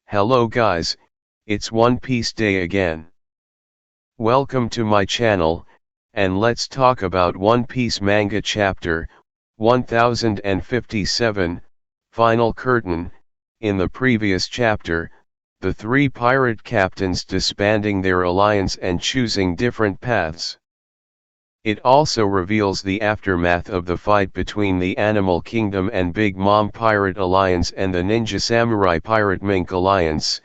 Hello guys, it's One Piece Day again. Welcome to my channel, and let's talk about One Piece manga chapter 1057, Final Curtain. In the previous chapter, the three pirate captains disbanding their alliance and choosing different paths. It also reveals the aftermath of the fight between the Animal Kingdom and Big Mom Pirate Alliance and the Ninja Samurai Pirate Mink Alliance,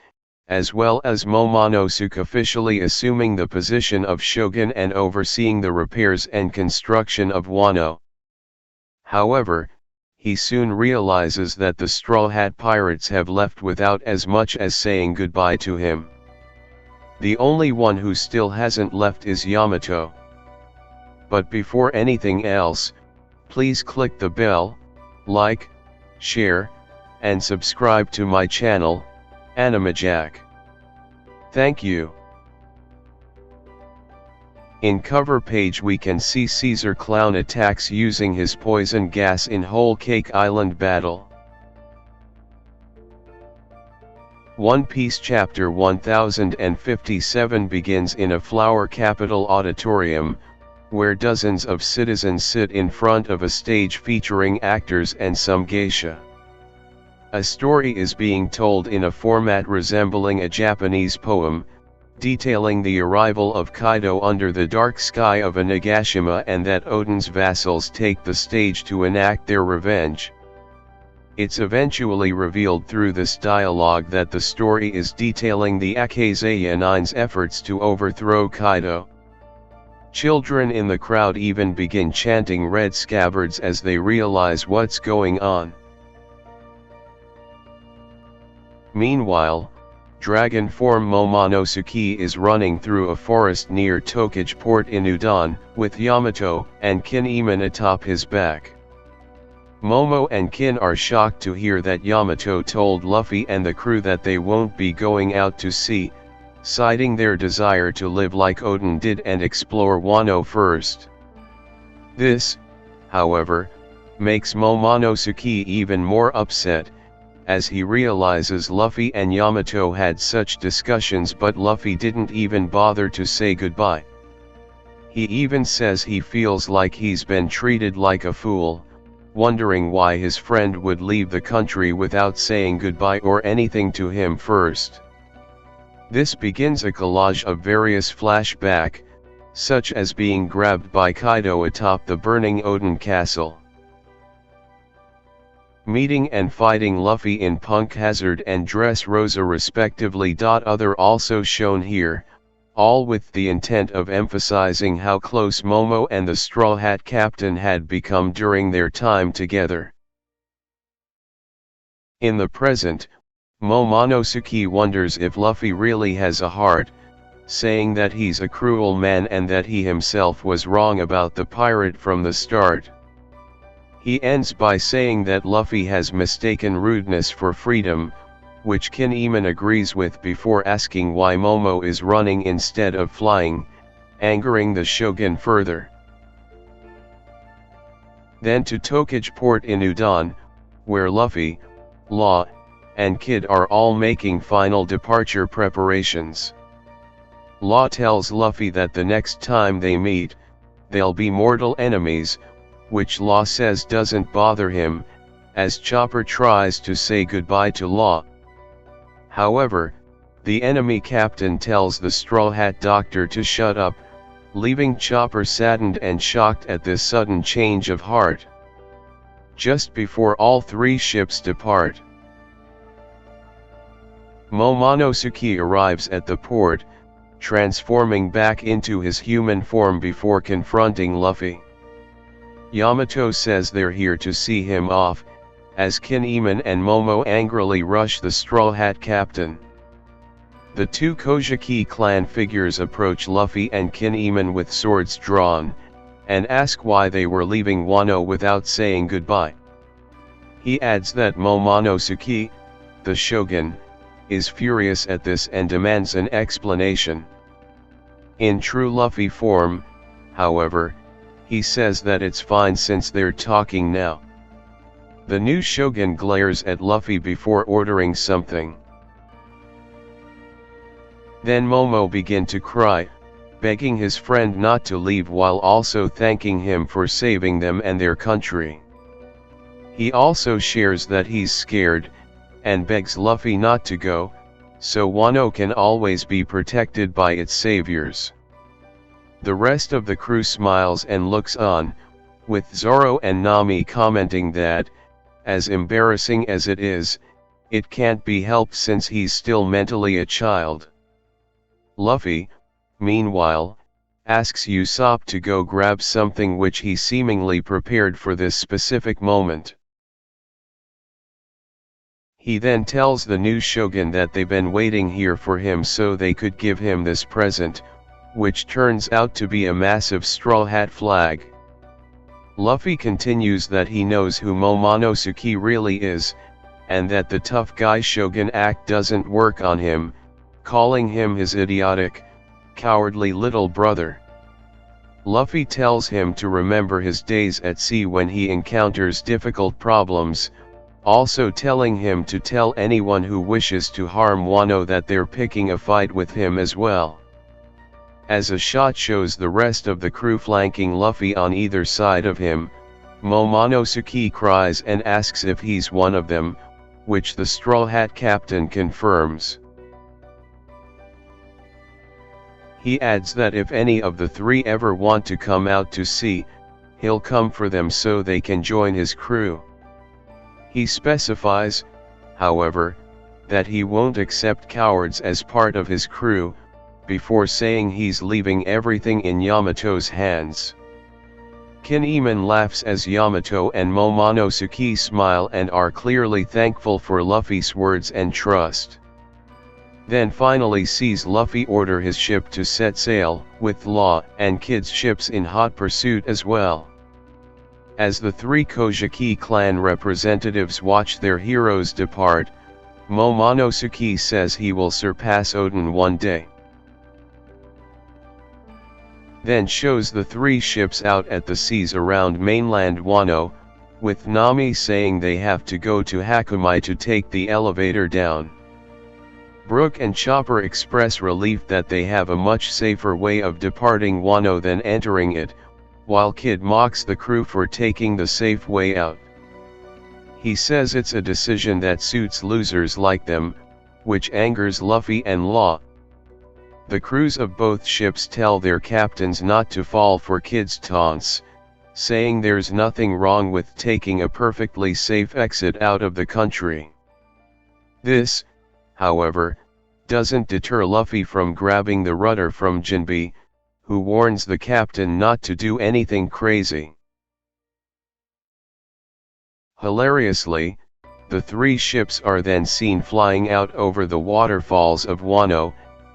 as well as Momonosuke officially assuming the position of shogun and overseeing the repairs and construction of Wano. However, he soon realizes that the Straw Hat Pirates have left without as much as saying goodbye to him. The only one who still hasn't left is Yamato. But before anything else, please click the bell, like, share, and subscribe to my channel, AnimeJack. Thank you. In cover page we can see Caesar Clown attacks using his poison gas in Whole Cake Island battle. One Piece chapter 1057 begins in a Flower Capital auditorium, where dozens of citizens sit in front of a stage featuring actors and some geisha. A story is being told in a format resembling a Japanese poem, detailing the arrival of Kaido under the dark sky of a Nagashima and that Oden's vassals take the stage to enact their revenge. It's eventually revealed through this dialogue that the story is detailing the Akazeya Nine's efforts to overthrow Kaido. Children in the crowd even begin chanting Red Scabbards as they realize what's going on. Meanwhile, dragon form Momonosuke is running through a forest near Tokage Port in Udon, with Yamato and Kinemon atop his back. Momo and Kin are shocked to hear that Yamato told Luffy and the crew that they won't be going out to sea, citing their desire to live like Oden did and explore Wano first. This, however, makes Momonosuke even more upset, as he realizes Luffy and Yamato had such discussions but Luffy didn't even bother to say goodbye. He even says he feels like he's been treated like a fool, wondering why his friend would leave the country without saying goodbye or anything to him first. This begins a collage of various flashbacks, such as being grabbed by Kaido atop the burning Oden Castle, meeting and fighting Luffy in Punk Hazard and Dressrosa respectively. Other also shown here, all with the intent of emphasizing how close Momo and the Straw Hat Captain had become during their time together. In the present, Momonosuke wonders if Luffy really has a heart, saying that he's a cruel man and that he himself was wrong about the pirate from the start. He ends by saying that Luffy has mistaken rudeness for freedom, which Kinemon agrees with before asking why Momo is running instead of flying, angering the shogun further. Then to Tokage Port in Udon, where Luffy, Law, and Kid are all making final departure preparations. Law tells Luffy that the next time they meet, they'll be mortal enemies, which Law says doesn't bother him, as Chopper tries to say goodbye to Law. However, the enemy captain tells the Straw Hat Doctor to shut up, leaving Chopper saddened and shocked at this sudden change of heart. Just before all three ships depart, Momonosuke arrives at the port, transforming back into his human form before confronting Luffy. Yamato says they're here to see him off, as Kinemon and Momo angrily rush the Straw Hat Captain. The two Kojiki clan figures approach Luffy and Kinemon with swords drawn, and ask why they were leaving Wano without saying goodbye. He adds that Momonosuke, the shogun, is furious at this and demands an explanation. In true Luffy form, however, he says that it's fine since they're talking now. The new shogun glares at Luffy before ordering something. Then Momo began to cry, begging his friend not to leave while also thanking him for saving them and their country. He also shares that he's scared, and begs Luffy not to go, so Wano can always be protected by its saviors. The rest of the crew smiles and looks on, with Zoro and Nami commenting that, as embarrassing as it is, it can't be helped since he's still mentally a child. Luffy, meanwhile, asks Usopp to go grab something which he seemingly prepared for this specific moment. He then tells the new shogun that they've been waiting here for him so they could give him this present, which turns out to be a massive Straw Hat flag. Luffy continues that he knows who Momonosuke really is, and that the tough guy shogun act doesn't work on him, calling him his idiotic, cowardly little brother. Luffy tells him to remember his days at sea when he encounters difficult problems, also telling him to tell anyone who wishes to harm Wano that they're picking a fight with him as well. As a shot shows the rest of the crew flanking Luffy on either side of him, Momonosuke cries and asks if he's one of them, which the Straw Hat captain confirms. He adds that if any of the three ever want to come out to sea, he'll come for them so they can join his crew. He specifies, however, that he won't accept cowards as part of his crew, before saying he's leaving everything in Yamato's hands. Kinemon laughs as Yamato and Momonosuke smile and are clearly thankful for Luffy's words and trust. Then finally sees Luffy order his ship to set sail, with Law and Kid's ships in hot pursuit as well. As the three Kojiki clan representatives watch their heroes depart, Momonosuke says he will surpass Oden one day. Then shows the three ships out at the seas around mainland Wano, with Nami saying they have to go to Hakumai to take the elevator down. Brook and Chopper express relief that they have a much safer way of departing Wano than entering it, while Kid mocks the crew for taking the safe way out. He says it's a decision that suits losers like them, which angers Luffy and Law. The crews of both ships tell their captains not to fall for Kid's taunts, saying there's nothing wrong with taking a perfectly safe exit out of the country. This, however, doesn't deter Luffy from grabbing the rudder from Jinbe, who warns the captain not to do anything crazy. Hilariously, the three ships are then seen flying out over the waterfalls of Wano,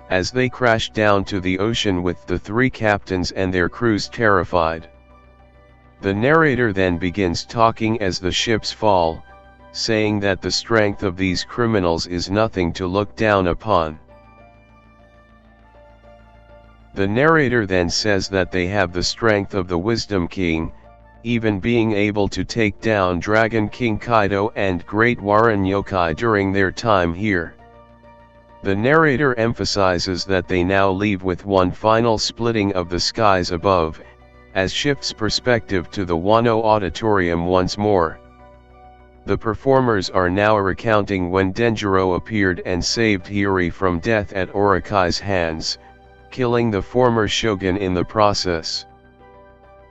as they crash down to the ocean with the three captains and their crews terrified. The narrator then begins talking as the ships fall, saying that the strength of these criminals is nothing to look down upon. The narrator then says that they have the strength of the Wisdom King, even being able to take down Dragon King Kaido and Great Warren Yokai during their time here. The narrator emphasizes that they now leave with one final splitting of the skies above, as shifts perspective to the Wano auditorium once more. The performers are now recounting when Denjiro appeared and saved Hiri from death at Orikai's hands, killing the former shogun in the process.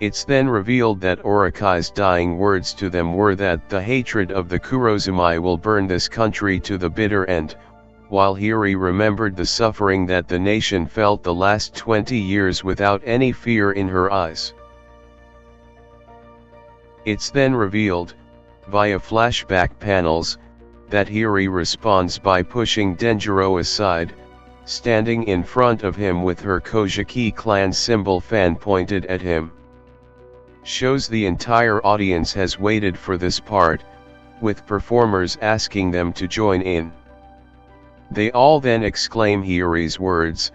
It's then revealed that Orikai's dying words to them were that the hatred of the Kurozumai will burn this country to the bitter end, while Hiri remembered the suffering that the nation felt the last 20 years without any fear in her eyes. It's then revealed, via flashback panels, that Hiri responds by pushing Denjiro aside, standing in front of him with her Kojiki clan symbol fan pointed at him. Shows the entire audience has waited for this part, with performers asking them to join in. They all then exclaim Hiri's words,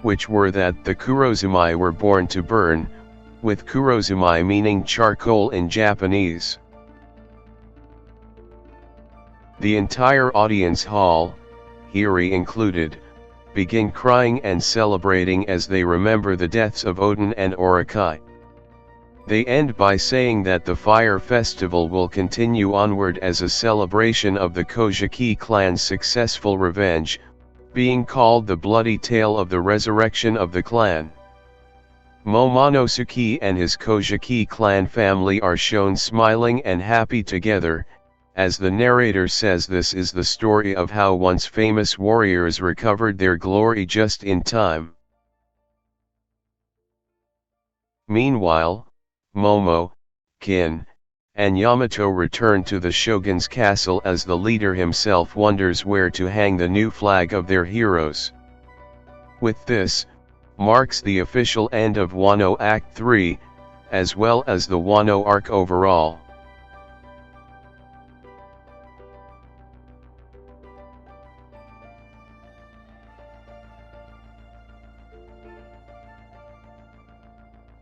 which were that the Kurozumai were born to burn, with Kurozumai meaning charcoal in Japanese. The entire audience hall, Hiri included, begin crying and celebrating as they remember the deaths of Odin and Orokai. They end by saying that the fire festival will continue onward as a celebration of the Kojiki clan's successful revenge, being called the bloody tale of the resurrection of the clan. Momonosuke and his Kojiki clan family are shown smiling and happy together, as the narrator says this is the story of how once famous warriors recovered their glory just in time. Meanwhile, Momo, Kin, and Yamato return to the shogun's castle as the leader himself wonders where to hang the new flag of their heroes. With this, marks the official end of Wano Act 3, as well as the Wano arc overall.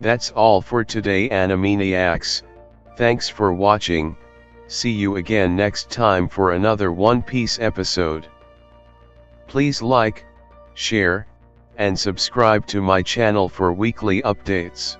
That's all for today, Animaniacs. Thanks for watching. See you again next time for another One Piece episode. Please like, share, and subscribe to my channel for weekly updates.